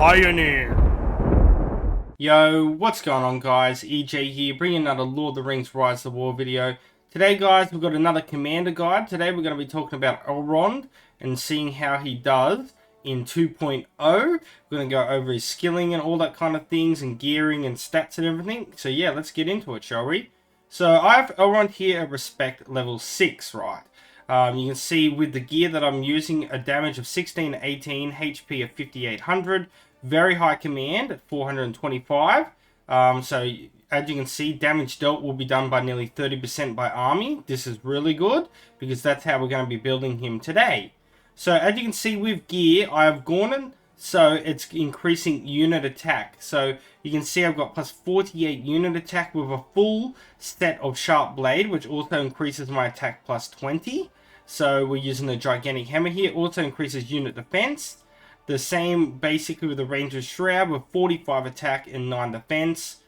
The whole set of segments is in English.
Pioneer. Yo, what's going on guys? EJ here, bringing another Lord of the Rings Rise of the War video. Today guys, we've got another commander guide. Today we're going to be talking about Elrond and seeing how he does in 2.0. We're going to go over his skilling and all that kind of things and gearing and stats and everything. So yeah, let's get into it, shall we? So I have Elrond here at respect level 6, right? You can see with the gear that I'm using, a damage of 16 18, HP of 5800, very high command at 425. So as you can see, damage dealt will be done by nearly 30% by army. This is really good because that's how we're going to be building him today. So as you can see with gear, I have Gornon, so it's increasing unit attack. So you can see I've got plus 48 unit attack with a full set of sharp blade, which also increases my attack plus 20. So we're using the gigantic hammer here. Also increases unit defense. The same basically with the Ranger's Shroud with 45 attack and 9 defense.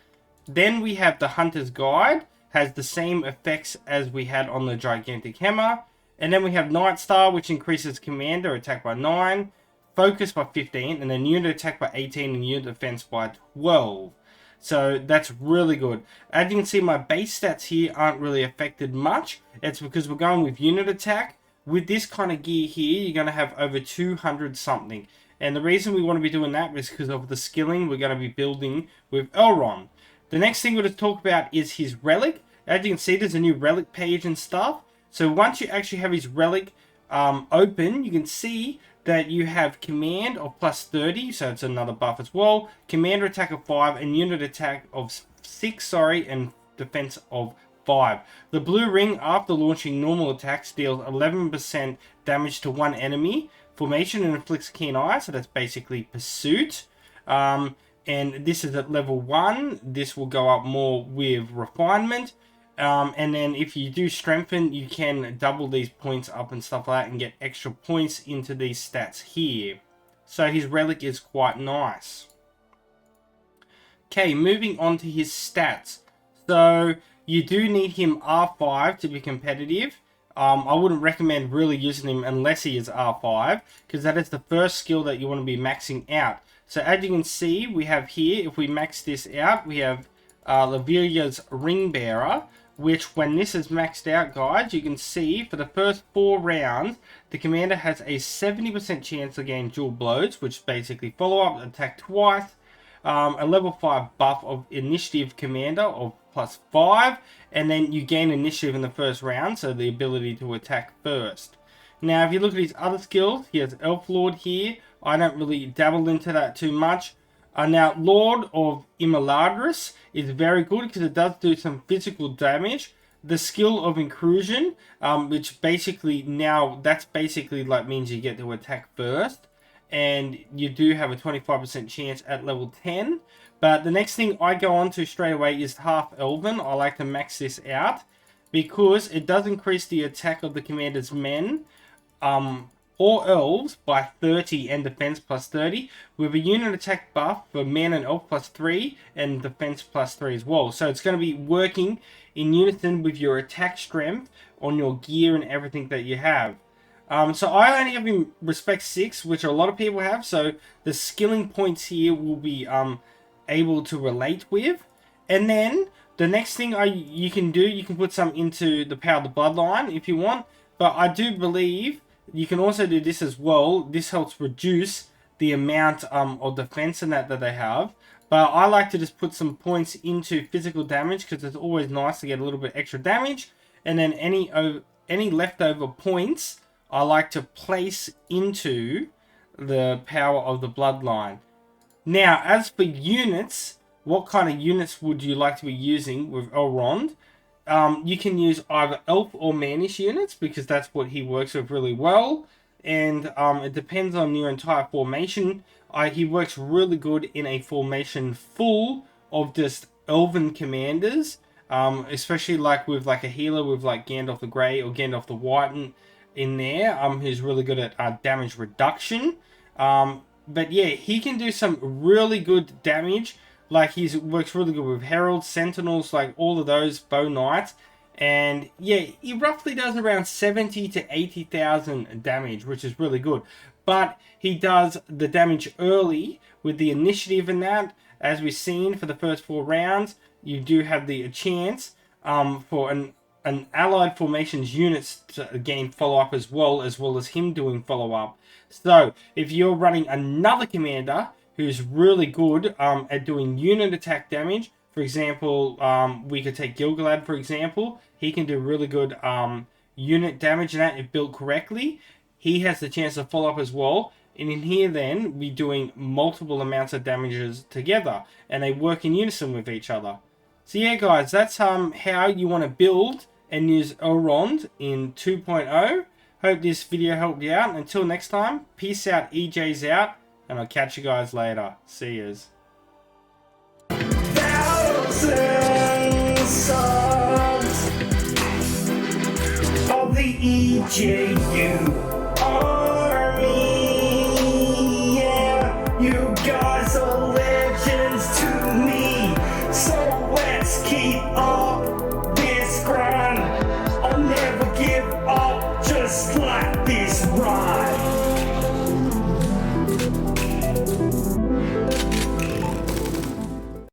Then we have the Hunter's Guide. Has the same effects as we had on the gigantic hammer. And then we have Night Star, which increases commander attack by 9, focus by 15, and then unit attack by 18 and unit defense by 12. So that's really good. As you can see, my base stats here aren't really affected much. It's because we're going with unit attack. With this kind of gear here, you're going to have over 200 something. And the reason we want to be doing that is because of the skilling we're going to be building with Elrond. The next thing we're going to talk about is his relic. As you can see, there's a new relic page and stuff. So once you actually have his relic open, you can see that you have command of plus 30, so it's another buff as well. Commander attack of 5 and unit attack of 6, and defense of 5. The blue ring after launching normal attacks deals 11% damage to one enemy formation and inflicts keen eye, so that's basically pursuit. And this is at level 1. This will go up more with refinement. And then if you do strengthen, you can double these points up and stuff like that and get extra points into these stats here. So his relic is quite nice. Okay, moving on to his stats. So you do need him R5 to be competitive. I wouldn't recommend really using him unless he is R5, because that is the first skill that you want to be maxing out. So as you can see, we have here, if we max this out, we have Lavilia's Ring Bearer, which when this is maxed out, guys, you can see for the first 4 rounds, the commander has a 70% chance to gain dual blows, which basically follow up, attack twice, a level 5 buff of initiative commander of plus 5, and then you gain initiative in the first round, so the ability to attack first. Now, if you look at his other skills, he has Elf Lord here. I don't really dabble into that too much. Now, Lord of Imladris is very good because it does do some physical damage. The skill of Inclusion, which basically now, that's basically like means you get to attack first. And you do have a 25% chance at level 10. But the next thing I go on to straight away is Half Elven. I like to max this out because it does increase the attack of the commander's men. Or elves by 30 and defense plus 30 with a unit attack buff for men and elf plus 3 and defense plus 3 as well. So it's going to be working in unison with your attack strength on your gear and everything that you have. So I only have him respect 6, which a lot of people have. So the skilling points here will be able to relate with. And then the next thing you can do, you can put some into the Power of the Bloodline if you want. But I do believe you can also do this as well. This helps reduce the amount of defense and that they have. But I like to just put some points into physical damage because it's always nice to get a little bit extra damage. And then any leftover points I like to place into the Power of the Bloodline. Now, as for units, what kind of units would you like to be using with Elrond? You can use either elf or manish units because that's what he works with really well. And it depends on your entire formation. He works really good in a formation full of just elven commanders. Especially like with like a healer with like Gandalf the Grey or Gandalf the White in there. Who's really good at damage reduction. But yeah, he can do some really good damage. Like he works really good with Heralds, Sentinels, like all of those, Bow Knights. And yeah, he roughly does around 70 to 80,000 damage, which is really good. But he does the damage early with the initiative and that. As we've seen for the first 4 rounds, you do have the chance for an allied formation's units to gain follow-up as well as him doing follow-up. So if you're running another commander who's really good at doing unit attack damage, for example, we could take Gilgalad, for example. He can do really good unit damage and that if built correctly. He has the chance to follow up as well. And in here then, we're doing multiple amounts of damages together. And they work in unison with each other. So yeah, guys, that's how you want to build and use Elrond in 2.0. Hope this video helped you out. Until next time, peace out, EJ's out. And I'll catch you guys later. See yous. Thousands of the EJU army, yeah, you guys are legends to me, so let's keep up this grind. I'll never give up, just like this